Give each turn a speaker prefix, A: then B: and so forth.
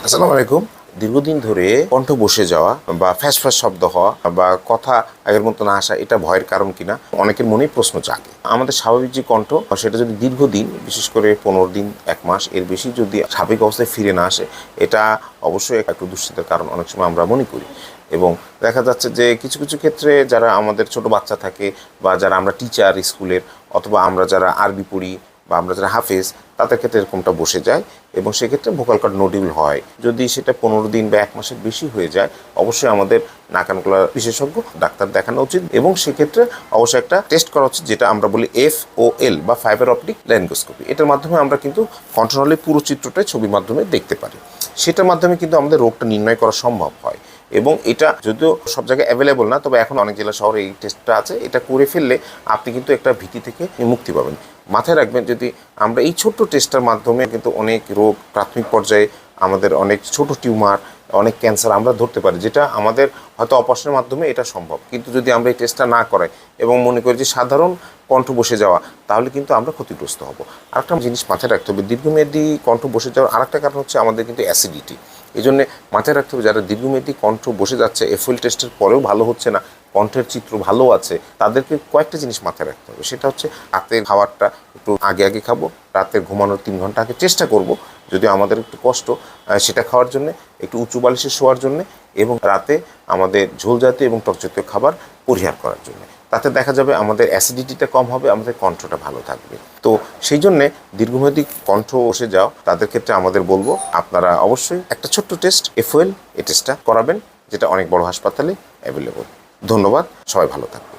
A: আসসালামু আলাইকুম। দীর্ঘদিন ধরে কণ্ঠ বসে যাওয়া বা ফ্যাঁস ফ্যাঁস শব্দ হওয়া বা কথা আগের মতো না আসা, এটা ভয়ের কারণ কিনা অনেকের মনেই প্রশ্ন জাগে। আমাদের স্বাভাবিক যে কণ্ঠ, সেটা যদি দীর্ঘদিন, বিশেষ করে 15 দিন, 1 মাস এর বেশি যদি স্বাভাবিক অবস্থায় ফিরে না আসে, এটা অবশ্যই একটু দুশ্চিন্তার কারণ অনেক সময় আমরা মনে করি। এবং দেখা যাচ্ছে যে কিছু কিছু ক্ষেত্রে যারা আমাদের ছোট বাচ্চা থাকে বা যারা আমরা টিচার স্কুলের, অথবা আমরা যারা আরবি পড়ি বা আমরা যারা হাফেজ, তাদের ক্ষেত্রে এরকমটা বসে যায় এবং সেক্ষেত্রে ভোকাল কর্ড নোডিউল হয়। যদি সেটা 15 দিন বা 1 মাসের বেশি হয়ে যায়, অবশ্যই আমাদের নাক কান গলা বিশেষজ্ঞ ডাক্তার দেখানো উচিত এবং সেক্ষেত্রে অবশ্যই একটা টেস্ট করা উচিত, যেটা আমরা বলি FOL বা ফাইবার অপটিক ল্যারিঙ্গোস্কোপি। এটার মাধ্যমে আমরা কিন্তু কণ্ঠনালীর পুরো চিত্রটাই ছবির মাধ্যমে দেখতে পারি। সেটার মাধ্যমে কিন্তু আমাদের রোগটা নির্ণয় করা সম্ভব হয় এবং এটা যদিও সব জায়গায় অ্যাভেলেবল না, তবে এখন অনেক জেলা শহরে এই টেস্টটা আছে। এটা করে ফেললে আপনি কিন্তু একটা ভীতি থেকে মুক্তি পাবেন। মাথায় রাখবেন, যদি আমরা এই ছোট্ট টেস্টটার মাধ্যমে কিন্তু অনেক রোগ প্রাথমিক পর্যায়ে, আমাদের অনেক ছোট টিউমার, অনেক ক্যান্সার আমরা ধরতে পারি, যেটা আমাদের হয়তো অপারেশনের মাধ্যমে এটা সম্ভব। কিন্তু যদি আমরা এই টেস্টটা না করাই এবং মনে করি যে সাধারণ কণ্ঠ বসে যাওয়া, তাহলে কিন্তু আমরা ক্ষতিগ্রস্ত হব। আরেকটা জিনিস মাথায় রাখতে হবে, দীর্ঘমেয়াদী কণ্ঠ বসে যাওয়ার আরেকটা কারণ হচ্ছে আমাদের কিন্তু অ্যাসিডিটি। এই জন্যে মাথায় রাখতে হবে, যারা দীর্ঘমেয়াদী কণ্ঠ বসে যাচ্ছে, FOL টেস্টের পরেও ভালো হচ্ছে না, কণ্ঠের চিত্র ভালো আছে, তাদেরকে কয়েকটা জিনিস মাথায় রাখতে হবে। সেটা হচ্ছে রাতের খাবারটা একটু আগে আগে খাবো, রাতের ঘুমানোর 3 ঘন্টা আগে চেষ্টা করব, যদি আমাদের একটু কষ্ট সেটা খাওয়ার জন্য, একটু উঁচু বালিশে শোয়ার জন্য, এবং রাতে আমাদের ঝোল জাতীয় এবং টক জাতীয় খাবার পরিহার করার জন্য। তাতে দেখা যাবে আমাদের অ্যাসিডিটিটা কম হবে, আমাদের কণ্ঠটা ভালো থাকবে। তো সেই জন্যে দীর্ঘমেয়াদী কণ্ঠ বসে যাও তাদের ক্ষেত্রে আমাদের বলবো, আপনারা অবশ্যই একটা ছোট্ট টেস্ট FOL, এই টেস্টটা করাবেন, যেটা অনেক বড় হাসপাতালে অ্যাভেলেবল। ধন্যবাদ, সবাই ভালো থাকবেন।